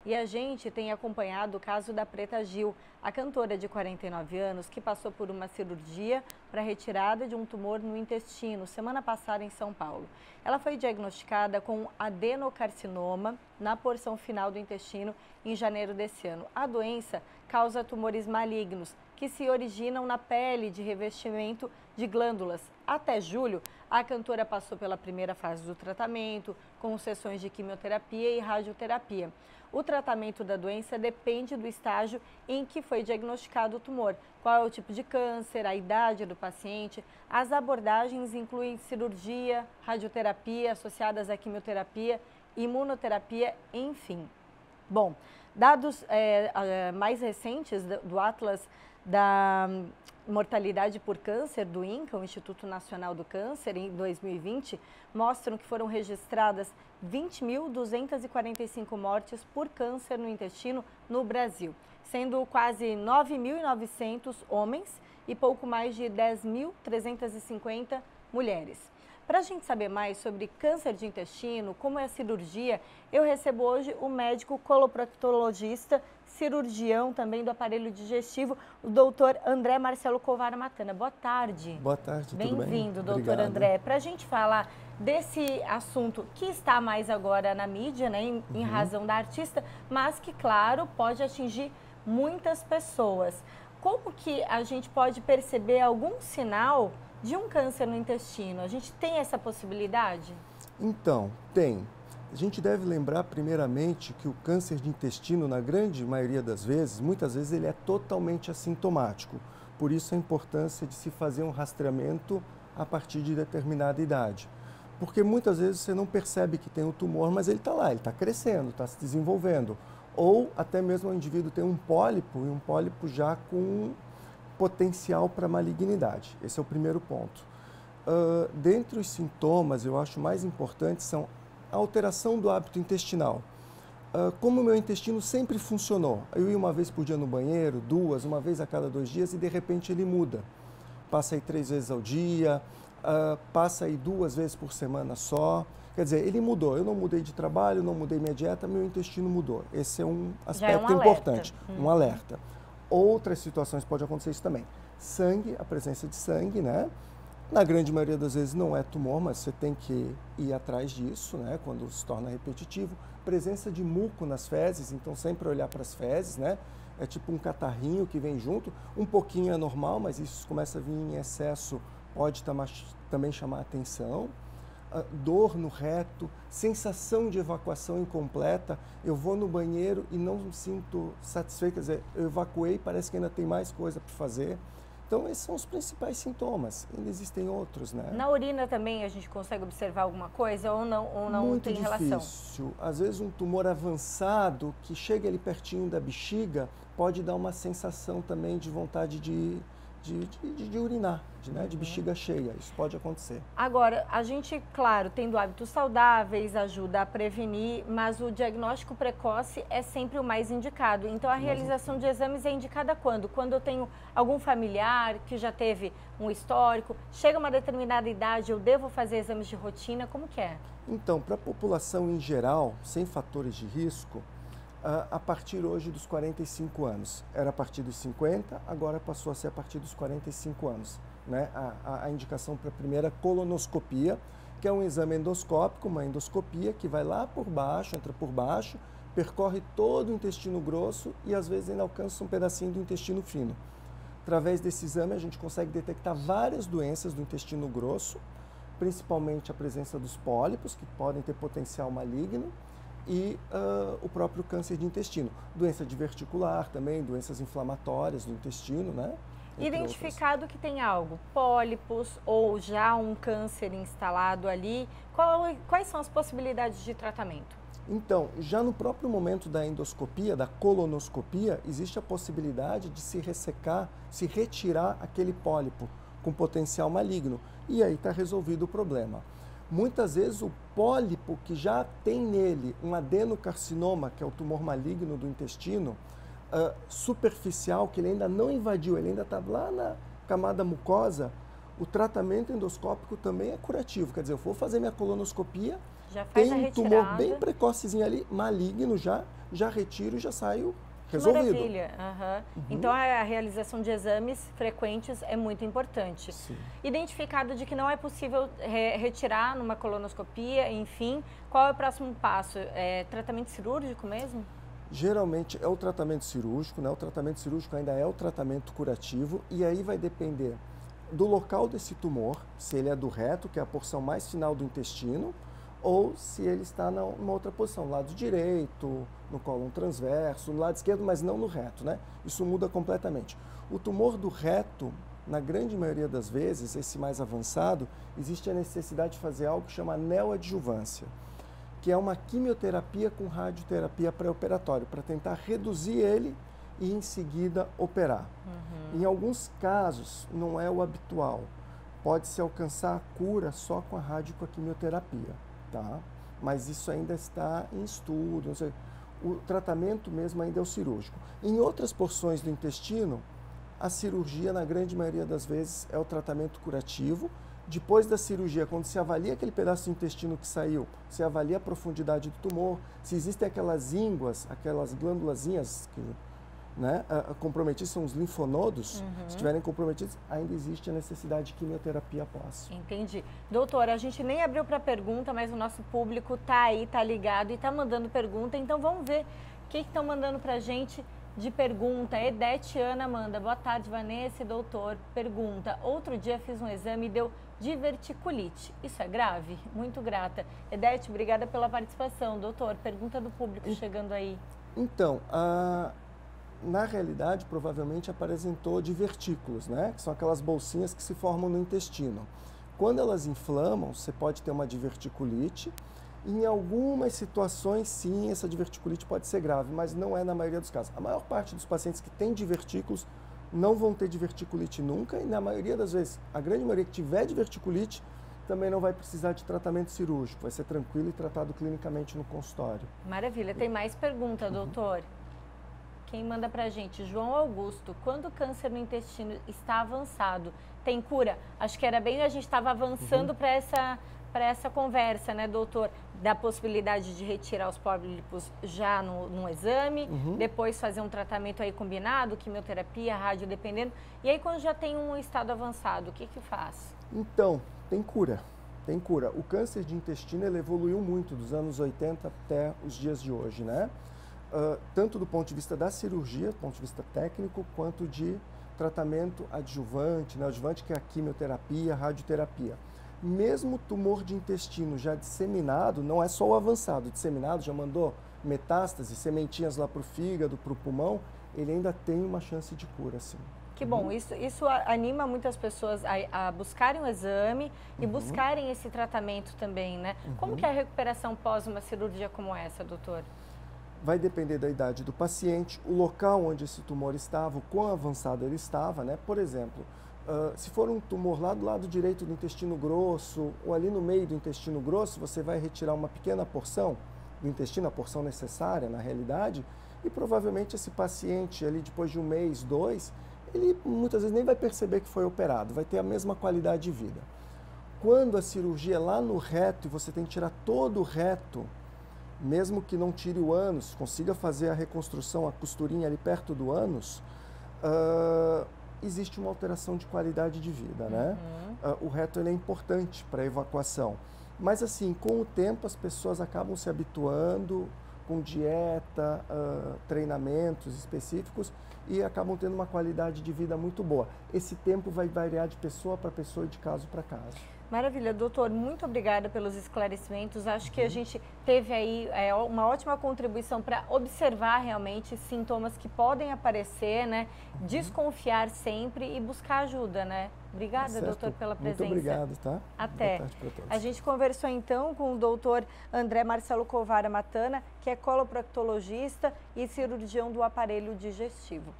E a gente tem acompanhado o caso da Preta Gil, a cantora de 49 anos que passou por uma cirurgia para retirada de um tumor no intestino semana passada em São Paulo. Ela foi diagnosticada com adenocarcinoma na porção final do intestino em janeiro desse ano. A doença causa tumores malignos que se originam na pele de revestimento de glândulas. Até julho, a cantora passou pela primeira fase do tratamento, com sessões de quimioterapia e radioterapia. O tratamento da doença depende do estágio em que foi diagnosticado o tumor, qual é o tipo de câncer, a idade do paciente. As abordagens incluem cirurgia, radioterapia associadas à quimioterapia, imunoterapia, enfim. Bom, dados mais recentes do Atlas da mortalidade por câncer do INCA, o Instituto Nacional do Câncer, em 2020, mostram que foram registradas 20.245 mortes por câncer no intestino no Brasil, sendo quase 9.900 homens e pouco mais de 10.350 mulheres. Para a gente saber mais sobre câncer de intestino, como é a cirurgia, eu recebo hoje o médico coloproctologista, cirurgião também do aparelho digestivo, o doutor André Marcelo Covara Matana. Boa tarde. Boa tarde, tudo bem? Bem-vindo, doutor André. Para a gente falar desse assunto que está mais agora na mídia, né, em razão da artista, mas que, claro, pode atingir muitas pessoas. Como que a gente pode perceber algum sinal de um câncer no intestino? A gente tem essa possibilidade? Então, tem. A gente deve lembrar primeiramente que o câncer de intestino, na grande maioria das vezes, muitas vezes ele é totalmente assintomático. Por isso a importância de se fazer um rastreamento a partir de determinada idade. Porque muitas vezes você não percebe que tem um tumor, mas ele está lá, ele está crescendo, está se desenvolvendo. Ou até mesmo o indivíduo tem um pólipo, e um pólipo já com potencial para malignidade. Esse é o primeiro ponto. Dentre os sintomas, eu acho mais importantes são a alteração do hábito intestinal. Como o meu intestino sempre funcionou, eu ia uma vez por dia no banheiro, duas, uma vez a cada 2 dias e de repente ele muda. Passa aí 3 vezes ao dia, passa aí 2 vezes por semana só. Quer dizer, ele mudou. Eu não mudei de trabalho, não mudei minha dieta, meu intestino mudou. Esse é um aspecto importante, um alerta. Outras situações pode acontecer isso também. Sangue, a presença de sangue, né? Na grande maioria das vezes não é tumor, mas você tem que ir atrás disso, né? Quando se torna repetitivo. Presença de muco nas fezes, então sempre olhar para as fezes, né? É tipo um catarrinho que vem junto. Um pouquinho é normal, mas isso começa a vir em excesso, pode também chamar a atenção. Dor no reto, sensação de evacuação incompleta, eu vou no banheiro e não me sinto satisfeito, quer dizer, eu evacuei, parece que ainda tem mais coisa para fazer. Então, esses são os principais sintomas, ainda existem outros, né? Na urina também a gente consegue observar alguma coisa ou não Muito tem difícil. relação? Às vezes um tumor avançado que chega ali pertinho da bexiga pode dar uma sensação também de vontade de urinar, de bexiga cheia, isso pode acontecer. Agora, a gente, claro, tendo hábitos saudáveis, ajuda a prevenir, mas o diagnóstico precoce é sempre o mais indicado. Então, a realização de exames é indicada quando? Quando eu tenho algum familiar que já teve um histórico, chega uma determinada idade, eu devo fazer exames de rotina, como que é? Então, para a população em geral, sem fatores de risco, a partir hoje dos 45 anos. Era a partir dos 50, agora passou a ser a partir dos 45 anos. Né? A indicação para a primeira colonoscopia, que é um exame endoscópico, uma endoscopia que vai lá por baixo, entra por baixo, percorre todo o intestino grosso e às vezes ainda alcança um pedacinho do intestino fino. Através desse exame a gente consegue detectar várias doenças do intestino grosso, principalmente a presença dos pólipos, que podem ter potencial maligno, e o próprio câncer de intestino. Doença diverticular também, doenças inflamatórias do intestino, né? Identificado que tem algo, pólipos ou já um câncer instalado ali, quais são as possibilidades de tratamento? Então, já no próprio momento da endoscopia, da colonoscopia, existe a possibilidade de se ressecar, se retirar aquele pólipo com potencial maligno. E aí está resolvido o problema. Muitas vezes o pólipo que já tem nele um adenocarcinoma, que é o tumor maligno do intestino, superficial, que ele ainda não invadiu, ele ainda está lá na camada mucosa, o tratamento endoscópico também é curativo. Quer dizer, eu vou fazer minha colonoscopia Já faz tem a um retirada. tumor bem precocezinho ali, maligno, já retiro e já saio resolvido. Maravilha. Então, a realização de exames frequentes é muito importante. Sim. Identificado de que não é possível retirar numa colonoscopia, enfim, qual é o próximo passo? É tratamento cirúrgico mesmo? Geralmente é o tratamento cirúrgico, né? O tratamento cirúrgico ainda é o tratamento curativo e aí vai depender do local desse tumor, se ele é do reto, que é a porção mais final do intestino, ou se ele está numa outra posição, no lado direito, no cólon transverso, no lado esquerdo, mas não no reto, né? Isso muda completamente. O tumor do reto, na grande maioria das vezes, esse mais avançado, existe a necessidade de fazer algo que chama neoadjuvância, que é uma quimioterapia com radioterapia pré-operatório, para tentar reduzir ele e em seguida operar. Em alguns casos, não é o habitual. Pode-se alcançar a cura só com a rádio e com a quimioterapia, tá? Mas isso ainda está em estudo, não sei. O tratamento mesmo ainda é o cirúrgico. Em outras porções do intestino, a cirurgia, na grande maioria das vezes, é o tratamento curativo. Depois da cirurgia, quando se avalia aquele pedaço do intestino que saiu, se avalia a profundidade do tumor, se existem aquelas ínguas, aquelas glândulazinhas que, né, comprometidos, são os linfonodos, se estiverem comprometidos, ainda existe a necessidade de quimioterapia após. Entendi. Doutora, a gente nem abriu para pergunta, mas o nosso público está aí, está ligado e está mandando pergunta, então vamos ver o que estão mandando para a gente de pergunta. Edete Ana manda, boa tarde, Vanessa e doutor, pergunta, outro dia fiz um exame e deu diverticulite, isso é grave? Muito grata. Edete, obrigada pela participação. Doutor, pergunta do público chegando aí. Então, na realidade, provavelmente apresentou divertículos, né? Que são aquelas bolsinhas que se formam no intestino. Quando elas inflamam, você pode ter uma diverticulite. Em algumas situações, sim, essa diverticulite pode ser grave, mas não é na maioria dos casos. A maior parte dos pacientes que têm divertículos não vão ter diverticulite nunca, e na maioria das vezes, a grande maioria que tiver diverticulite também não vai precisar de tratamento cirúrgico, vai ser tranquilo e tratado clinicamente no consultório. Maravilha. Tem mais pergunta, doutor? Quem manda pra gente? João Augusto. Quando o câncer no intestino está avançado, tem cura? Acho que era bem, a gente estava avançando para essa conversa, né, doutor? Da possibilidade de retirar os pólipos já no exame, depois fazer um tratamento aí combinado, quimioterapia, rádio, dependendo. E aí, quando já tem um estado avançado, o que que faz? Então, tem cura. Tem cura. O câncer de intestino, ele evoluiu muito dos anos 80 até os dias de hoje, né? Tanto do ponto de vista da cirurgia, do ponto de vista técnico, quanto de tratamento adjuvante, né? Adjuvante que é a quimioterapia, a radioterapia. Mesmo tumor de intestino já disseminado, não é só o avançado, disseminado, já mandou metástase, sementinhas lá para o fígado, para o pulmão, ele ainda tem uma chance de cura, sim. Que bom, isso anima muitas pessoas a buscarem o exame e buscarem esse tratamento também, né? Como que é a recuperação pós uma cirurgia como essa, doutor? Vai depender da idade do paciente, o local onde esse tumor estava, o quão avançado ele estava, né? Por exemplo, se for um tumor lá do lado direito do intestino grosso ou ali no meio do intestino grosso, você vai retirar uma pequena porção do intestino, a porção necessária na realidade, e provavelmente esse paciente ali depois de um mês, 2, ele muitas vezes nem vai perceber que foi operado, vai ter a mesma qualidade de vida. Quando a cirurgia é lá no reto e você tem que tirar todo o reto, mesmo que não tire o ânus, consiga fazer a reconstrução, a costurinha ali perto do ânus, existe uma alteração de qualidade de vida, né? O reto ele é importante para a evacuação. Mas assim, com o tempo as pessoas acabam se habituando com dieta, treinamentos específicos e acabam tendo uma qualidade de vida muito boa. Esse tempo vai variar de pessoa para pessoa e de caso para caso. Maravilha, doutor, muito obrigada pelos esclarecimentos. Acho que a gente teve aí uma ótima contribuição para observar realmente sintomas que podem aparecer, né? Desconfiar sempre e buscar ajuda, né? Obrigada, doutor, pela presença. Muito obrigado, tá? Até. Boa tarde para todos. A gente conversou então com o doutor André Marcelo Covara Matana, que é coloproctologista e cirurgião do aparelho digestivo.